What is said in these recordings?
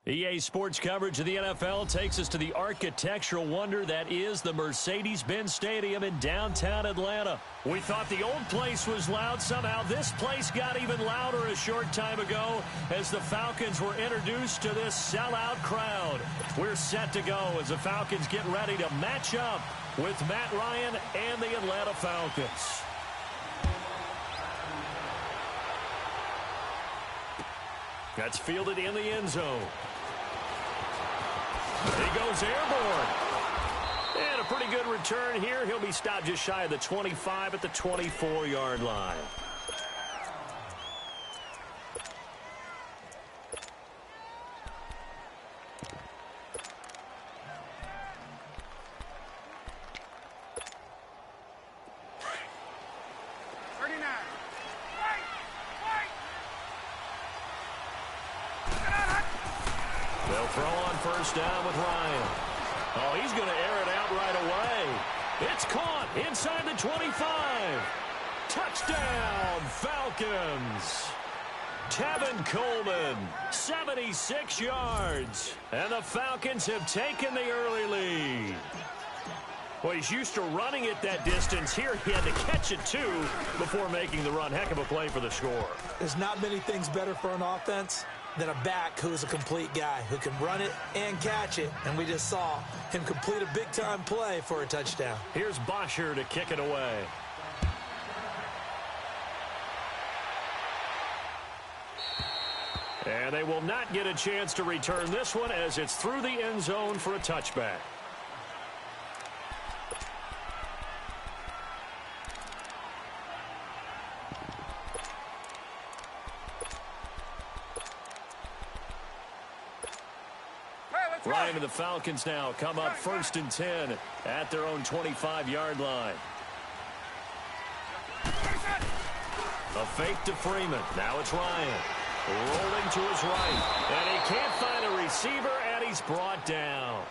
EA Sports coverage of the NFL takes us to the architectural wonder that is the Mercedes-Benz Stadium in downtown Atlanta. We thought the old place was loud. Somehow this place got even louder a short time ago as the Falcons were introduced to this sellout crowd. We're set to go as the Falcons get ready to match up with Matt Ryan and the Atlanta Falcons. That's fielded in the end zone. He goes airborne. And a pretty good return here. He'll be stopped just shy of the 25 at the 24-yard line. They'll throw on first down with Ryan. Oh, he's going to air it out right away. It's caught inside the 25. Touchdown, Falcons. Tevin Coleman, 76 yards. And the Falcons have taken the early lead. Well, he's used to running it that distance. Here he had to catch it, too, before making the run. Heck of a play for the score. There's not many things better for an offense than a back who's a complete guy who can run it and catch it. And we just saw him complete a big-time play for a touchdown. Here's Bosher to kick it away. And they will not get a chance to return this one as it's through the end zone for a touchback. Ryan and the Falcons now come up 1st and 10 at their own 25-yard line. A fake to Freeman. Now it's Ryan. Rolling to his right. And he can't find a receiver, and he's brought down.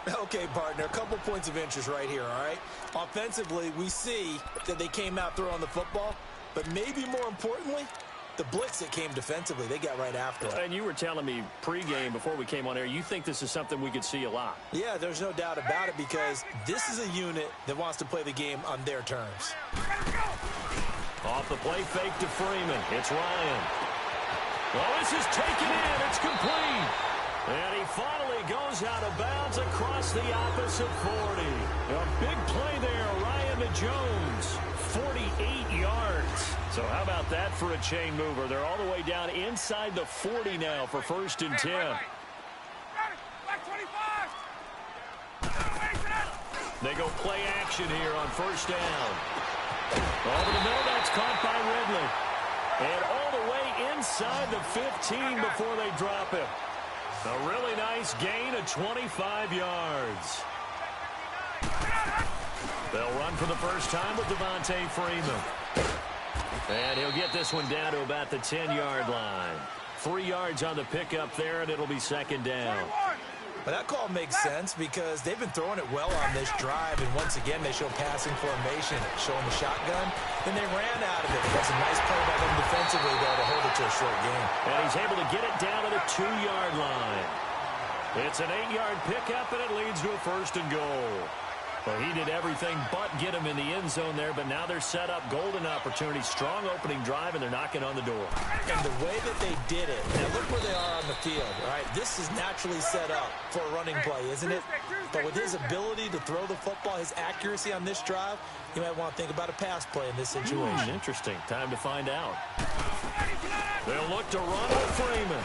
Okay, partner, a couple points of interest right here, all right? Offensively, we see that they came out throwing the football, but maybe more importantly, the blitz that came defensively, they got right after it. And you were telling me pregame before we came on air, you think this is something we could see a lot. Yeah, there's no doubt about it because this is a unit that wants to play the game on their terms. Off the play fake to Freeman. It's Ryan. Well, this is taken in. It's complete. And he finally goes out of bounds across the opposite 40. A big play there, Ryan to Jones. 48 yards. So how about that for a chain mover? They're all the way down inside the 40 now for 1st and 10. They go play action here on 1st down. Over the middle, that's caught by Ridley. And all the way inside the 15 before they drop it. A really nice gain of 25 yards. They'll run for the first time with Devontae Freeman. And he'll get this one down to about the 10-yard line. 3 yards on the pickup there, and it'll be 2nd down. But that call makes sense because they've been throwing it well on this drive, and once again they show passing formation, showing the shotgun. Then they ran out of it. That's a nice play by them defensively, though, to hold it to a short game. And he's able to get it down to the 2-yard line. It's an 8-yard pickup, and it leads to a 1st and goal. Well, he did everything but get him in the end zone there, but now they're set up golden opportunity. Strong opening drive, and they're knocking on the door. And the way that they did it, now look where they are on the field, right? This is naturally set up for a running play, isn't it? But with his ability to throw the football, his accuracy on this drive, you might want to think about a pass play in this situation. Interesting. Time to find out. They'll look to run with Freeman.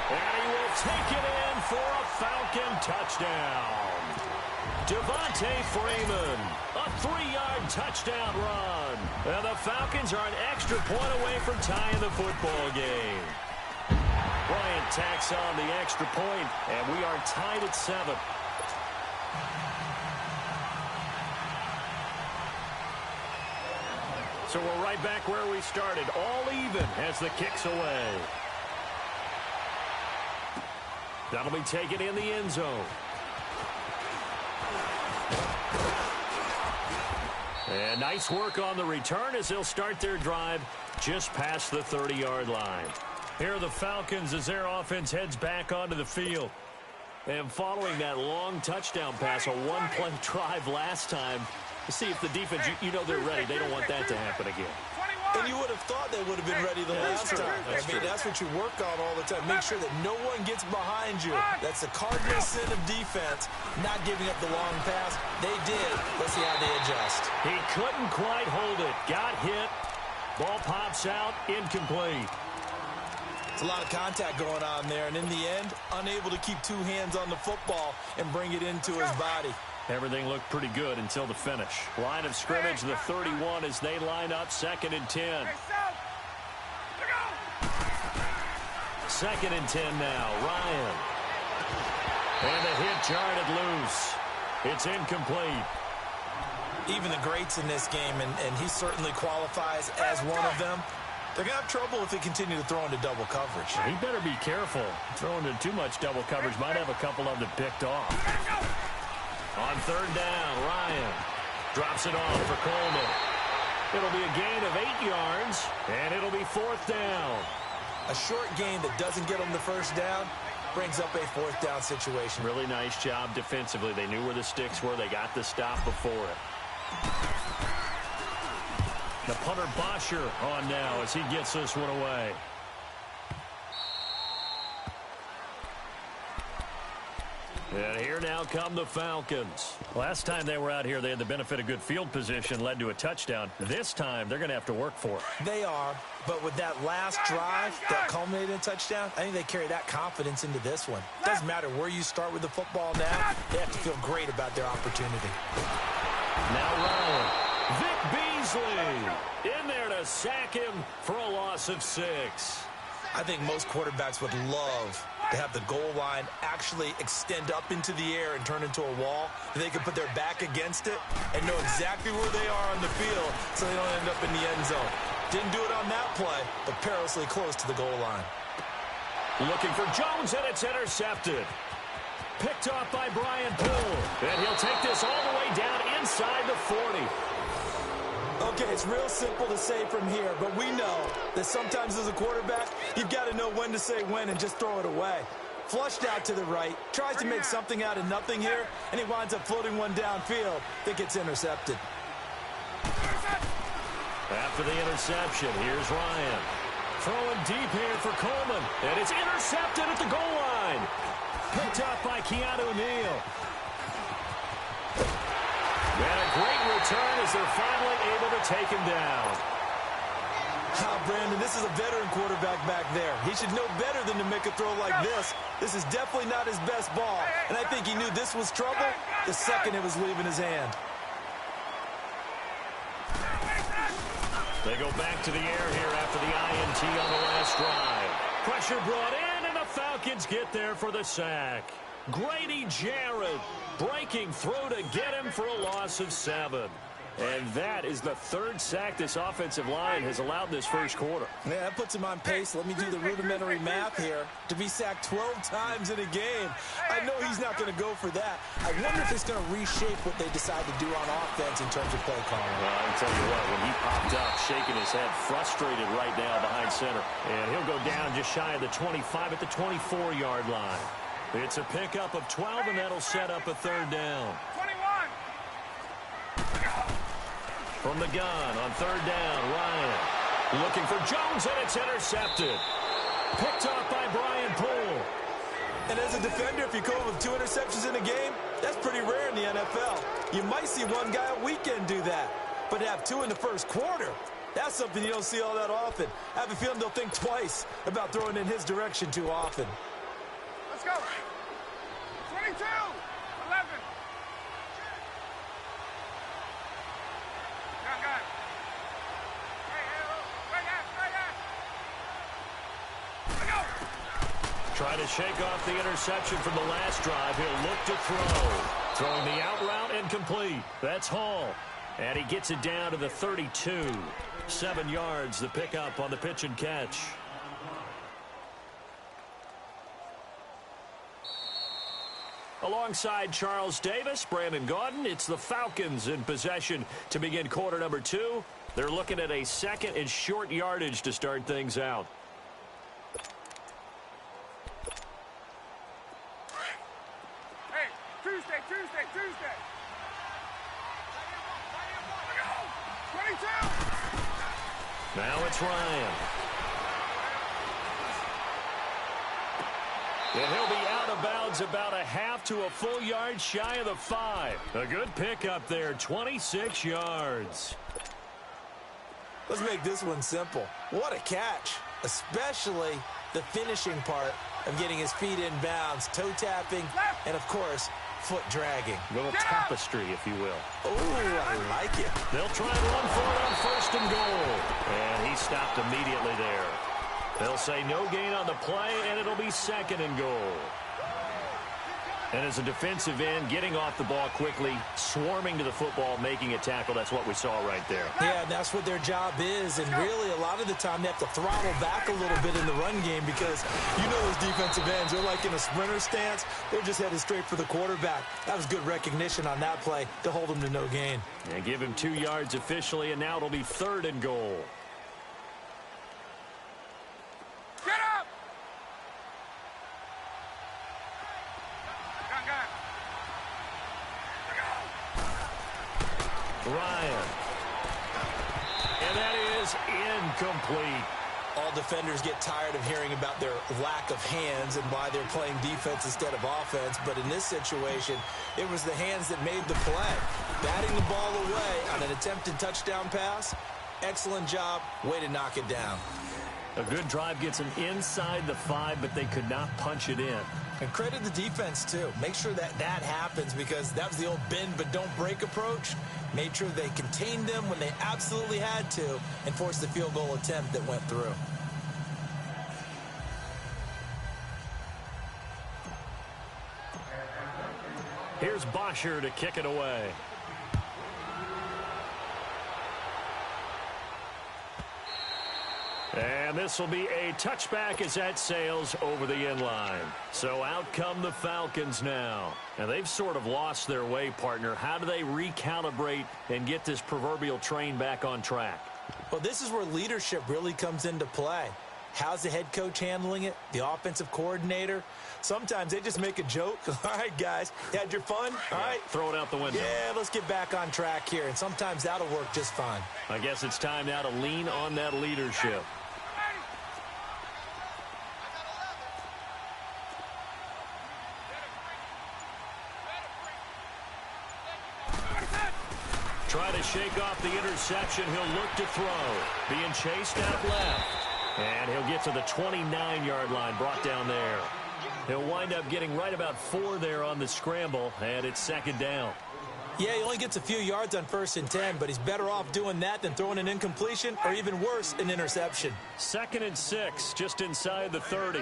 And he will take it in for a Falcon touchdown. Devontae Freeman, a 3-yard touchdown run. And the Falcons are an extra point away from tying the football game. Bryant tacks on the extra point, and we are tied at 7. So we're right back where we started, all even as the kick's away. That'll be taken in the end zone. And nice work on the return as they'll start their drive just past the 30-yard line. Here are the Falcons as their offense heads back onto the field. And following that long touchdown pass, a one-play drive last time, to see if the defense, you know they're ready. They don't want that to happen again. And you would have thought they would have been ready the last time. That's what you work on all the time. Make sure that no one gets behind you. That's the cardinal sin of defense, not giving up the long pass. They did. Let's see how they adjust. He couldn't quite hold it. Got hit. Ball pops out. Incomplete. It's a lot of contact going on there, and in the end, unable to keep two hands on the football and bring it into his body. Everything looked pretty good until the finish. Line of scrimmage, the 31 as they line up 2nd and 10. 2nd and 10 now. Ryan. And the hit jarred it loose. It's incomplete. Even the greats in this game, and he certainly qualifies as one of them, they're going to have trouble if they continue to throw into double coverage. He better be careful. Throwing into too much double coverage might have a couple of them picked off. On 3rd down, Ryan drops it off for Coleman. It'll be a gain of 8 yards, and it'll be 4th down. A short gain that doesn't get them the first down brings up a 4th down situation. Really nice job defensively. They knew where the sticks were. They got the stop before it. The punter Bosher on now as he gets this one away. And here now come the Falcons. Last time they were out here, they had the benefit of good field position, led to a touchdown. This time, they're going to have to work for it. They are, but with that last drive that culminated in a touchdown, I think they carry that confidence into this one. Doesn't matter where you start with the football now, they have to feel great about their opportunity. Now Ryan. Vic Beasley in there to sack him for a loss of 6. I think most quarterbacks would love to have the goal line actually extend up into the air and turn into a wall. They can put their back against it and know exactly where they are on the field so they don't end up in the end zone. Didn't do it on that play, but perilously close to the goal line. Looking for Jones, and it's intercepted. Picked off by Brian Poole. And he'll take this all the way down inside the 40. Okay, it's real simple to say from here, but we know that sometimes as a quarterback, you've got to know when to say when and just throw it away. Flushed out to the right, tries to make something out of nothing here, and he winds up floating one downfield that gets intercepted. After the interception, here's Ryan. Throwing deep here for Coleman, and it's intercepted at the goal line. Picked up by Keanu Neal. And a great return as they're finally able to take him down. Brandon, this is a veteran quarterback back there. He should know better than to make a throw like this. This is definitely not his best ball. And I think he knew this was trouble the second it was leaving his hand. They go back to the air here after the INT on the last drive. Pressure brought in, and the Falcons get there for the sack. Grady Jarrett breaking through to get him for a loss of 7. And that is the 3rd sack this offensive line has allowed this first quarter. Yeah, that puts him on pace. Let me do the rudimentary math here. To be sacked 12 times in a game, I know he's not going to go for that. I wonder if it's going to reshape what they decide to do on offense in terms of play calling. Well, I'll tell you what, when he popped up, shaking his head, frustrated right now behind center. And he'll go down just shy of the 25 at the 24-yard line. It's a pickup of 12, and that'll set up a 3rd down. 21. From the gun on 3rd down, Ryan looking for Jones, and it's intercepted. Picked off by Brian Poole. And as a defender, if you go with 2 interceptions in a game, that's pretty rare in the NFL. You might see one guy a weekend do that, but to have 2 in the first quarter, that's something you don't see all that often. I have a feeling they'll think twice about throwing in his direction too often. Let's go. 22. 11. Got it. Let's go. Try to shake off the interception from the last drive. He'll look to throw. Throwing the out route incomplete. That's Hall. And he gets it down to the 32. 7 yards, the pickup on the pitch and catch. Alongside Charles Davis, Brandon Gaudin, it's the Falcons in possession to begin quarter number 2. They're looking at a 2nd and short yardage to start things out. Tuesday. Let go. 22. Now it's Ryan. And he'll be out of bounds about a half to a full yard shy of the 5. A good pickup there, 26 yards. Let's make this one simple. What a catch, especially the finishing part of getting his feet in bounds, toe tapping, and of course, foot dragging. A little tapestry, if you will. Oh, I like it. They'll try and run for it on 1st and goal. And he stopped immediately there. They'll say no gain on the play, and it'll be 2nd and goal. And as a defensive end, getting off the ball quickly, swarming to the football, making a tackle, that's what we saw right there. Yeah, and that's what their job is. And really, a lot of the time, they have to throttle back a little bit in the run game because you know those defensive ends, they're like in a sprinter stance. They're just headed straight for the quarterback. That was good recognition on that play to hold him to no gain. And give him 2 yards officially, and now it'll be 3rd and goal. Get up! Ryan. And that is incomplete. All defenders get tired of hearing about their lack of hands and why they're playing defense instead of offense. But in this situation, it was the hands that made the play. Batting the ball away on an attempted touchdown pass. Excellent job. Way to knock it down. A good drive gets them inside the 5, but they could not punch it in. And credit the defense, too. Make sure that happens because that was the old bend but don't break approach. Made sure they contained them when they absolutely had to and forced the field goal attempt that went through. Here's Bosher to kick it away. And this will be a touchback as that sails over the end line. So out come the Falcons now. And they've sort of lost their way, partner. How do they recalibrate and get this proverbial train back on track? Well, this is where leadership really comes into play. How's the head coach handling it? The offensive coordinator? Sometimes they just make a joke. All right, guys, you had your fun? All right. Throw it out the window. Yeah, let's get back on track here. And sometimes that'll work just fine. I guess it's time now to lean on that leadership. Try to shake off the interception. He'll look to throw. Being chased out left. And he'll get to the 29-yard line, brought down there. He'll wind up getting right about 4 there on the scramble, and it's 2nd down. Yeah, he only gets a few yards on 1st and 10, but he's better off doing that than throwing an incompletion or even worse, an interception. 2nd and 6, just inside the 30.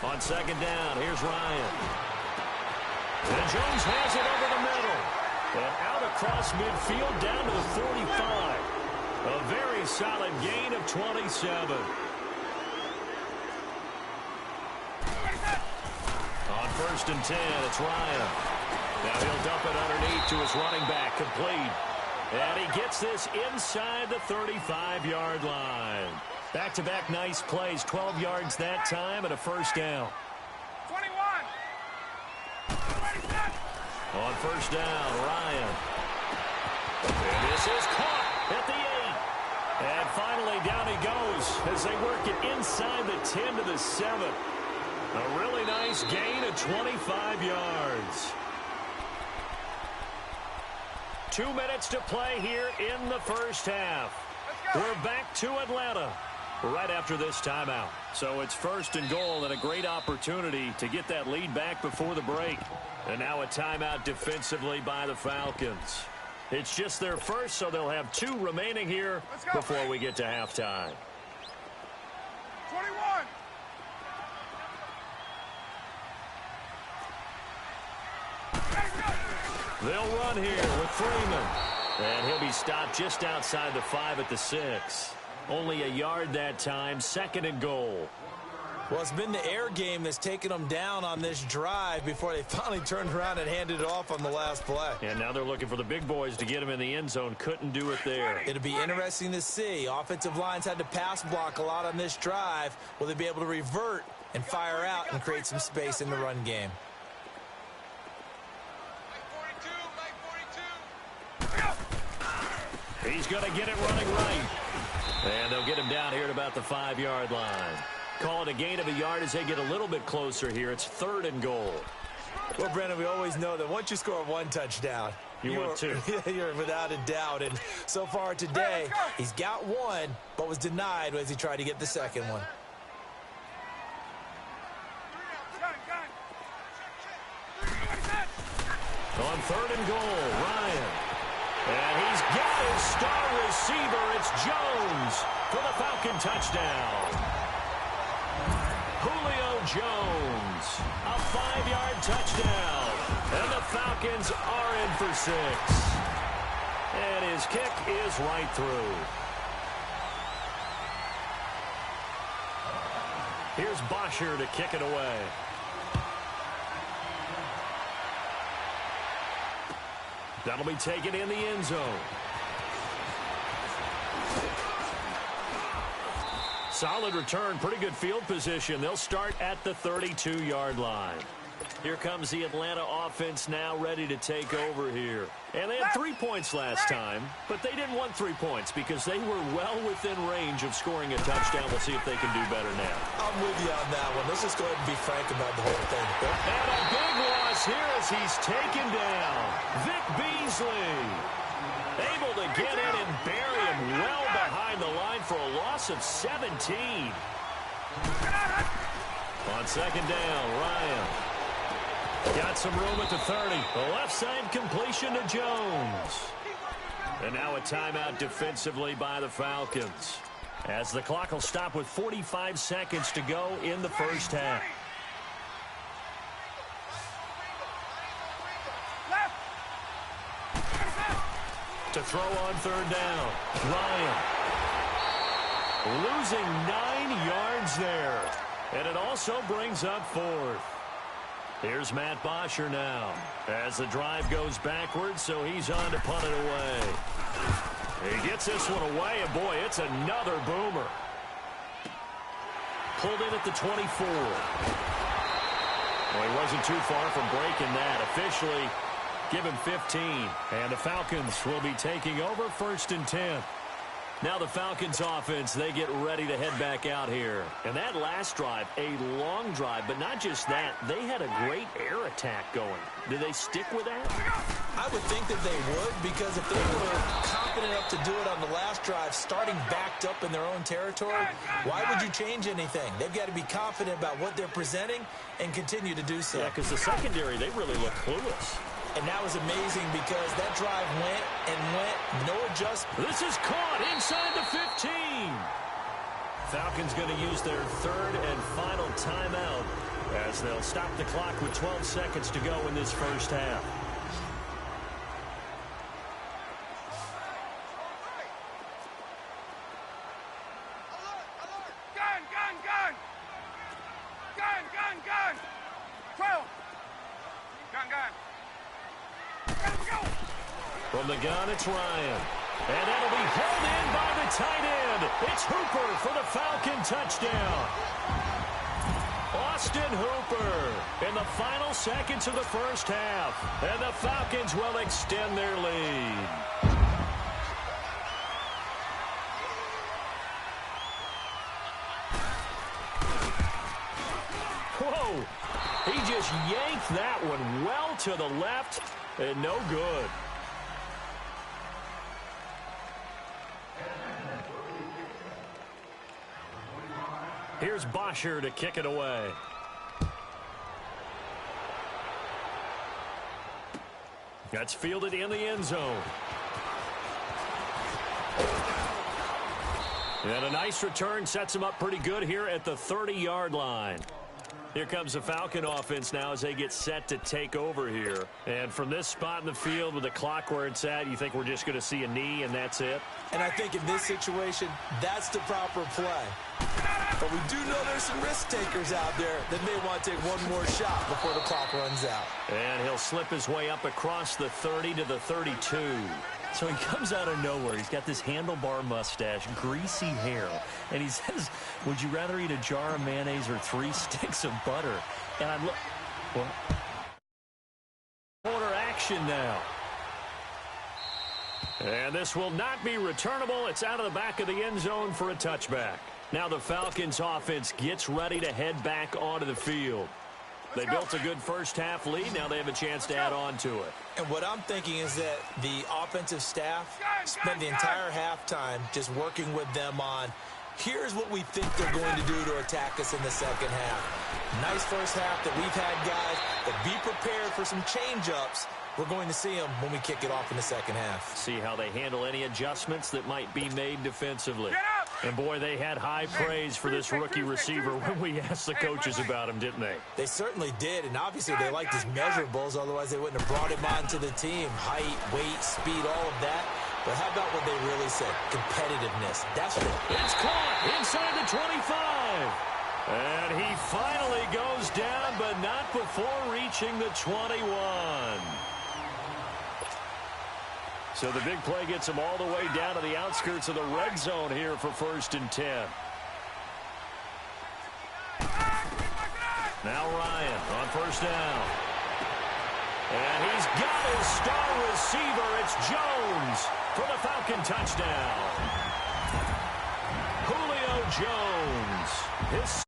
On 2nd down, here's Ryan. And Jones has it over the middle. And out across midfield down to the 45. A very solid gain of 27. On 1st and 10, it's Ryan. Now he'll dump it underneath to his running back, complete. And he gets this inside the 35-yard line. Back-to-back nice plays, 12 yards that time and a 1st down. 21. On 1st down, Ryan. And this is caught at the 8. And finally down he goes as they work it inside the 10 to the 7. A really nice gain of 25 yards. 2 minutes to play here in the 1st half. We're back to Atlanta right after this timeout. So it's 1st and goal and a great opportunity to get that lead back before the break. And now a timeout defensively by the Falcons. It's just their first, so they'll have 2 remaining here before we get to halftime. 21. They'll run here with Freeman. And he'll be stopped just outside the 5 at the 6. Only a yard that time, 2nd and goal. Well, it's been the air game that's taken them down on this drive before they finally turned around and handed it off on the last play. And now they're looking for the big boys to get him in the end zone. Couldn't do it there. It'll be interesting to see. Offensive lines had to pass block a lot on this drive. Will they be able to revert and fire out and create some space in the run game? He's going to get it running right. And they'll get him down here at about the 5-yard line. Call it a gain of a yard as they get a little bit closer here. It's 3rd and goal. Well, Brandon, we always know that once you score 1 touchdown, want 2. You're without a doubt. And so far today, he's got 1, but was denied as he tried to get the second one. On 3rd and goal, Ryan. And he's got his star receiver. It's Jones for the Falcon touchdown. Julio Jones, a 5-yard touchdown. And the Falcons are in for 6. And his kick is right through. Here's Bosher to kick it away. That'll be taken in the end zone. Solid return, pretty good field position. They'll start at the 32-yard line. Here comes the Atlanta offense now ready to take over here. And they had 3 points last time, but they didn't want 3 points because they were well within range of scoring a touchdown. We'll see if they can do better now. I'm with you on that one. Let's just go ahead and be frank about the whole thing. And a big loss here as he's taken down. Vic Beasley able to get in and bury him well behind the line for a loss of 17. On 2nd down, Ryan. Got some room at the 30. The left side completion to Jones. And now a timeout defensively by the Falcons, as the clock will stop with 45 seconds to go in the first half. To throw on 3rd down, Ryan. Losing 9 yards there. And it also brings up 4th. Here's Matt Bosher now as the drive goes backwards, so he's on to punt it away. He gets this one away, and boy, it's another boomer. Pulled in at the 24. Well, he wasn't too far from breaking that. Officially, give him 15. And the Falcons will be taking over 1st and 10. Now the Falcons offense, they get ready to head back out here. And that last drive, a long drive, but not just that. They had a great air attack going. Did they stick with that? I would think that they would, because if they were confident enough to do it on the last drive, starting backed up in their own territory, why would you change anything? They've got to be confident about what they're presenting and continue to do so. Yeah, because the secondary, they really look clueless. And that was amazing because that drive went and went, no adjustment. This is caught inside the 15. Falcons going to use their 3rd and final timeout as they'll stop the clock with 12 seconds to go in this first half. Gun! 12! Gun! From the gun, it's Ryan. And that'll be held in by the tight end. It's Hooper for the Falcon touchdown. Austin Hooper in the final seconds of the first half. And the Falcons will extend their lead. Whoa. He just yanked that one well to the left and no good. Here's Bosher to kick it away. That's fielded in the end zone. And a nice return sets him up pretty good here at the 30-yard line. Here comes the Falcon offense now as they get set to take over here. And from this spot in the field with the clock where it's at, you think we're just going to see a knee and that's it? And I think in this situation, that's the proper play. But we do know there's some risk takers out there that may want to take one more shot before the clock runs out. And he'll slip his way up across the 30 to the 32. So he comes out of nowhere. He's got this handlebar mustache, greasy hair. And he says, would you rather eat a jar of mayonnaise or 3 sticks of butter? And I look, well, corner action now. And this will not be returnable. It's out of the back of the end zone for a touchback. Now the Falcons offense gets ready to head back onto the field. They built a good first-half lead. Now they have a chance to add on to it. And what I'm thinking is that the offensive staff spent the entire halftime just working with them on, here's what we think they're going to do to attack us in the second half. Nice first half that we've had, guys, but be prepared for some change-ups. We're going to see them when we kick it off in the second half. See how they handle any adjustments that might be made defensively. And, boy, they had high praise for this rookie receiver when we asked the coaches about him, didn't they? They certainly did, and obviously they liked his measurables. Otherwise, they wouldn't have brought him onto the team. Height, weight, speed, all of that. But how about what they really said? Competitiveness. That's what it's caught inside the 25. And he finally goes down, but not before reaching the 21. So the big play gets him all the way down to the outskirts of the red zone here for 1st and 10. Now Ryan on 1st down. And he's got his star receiver. It's Jones for the Falcon touchdown. Julio Jones, his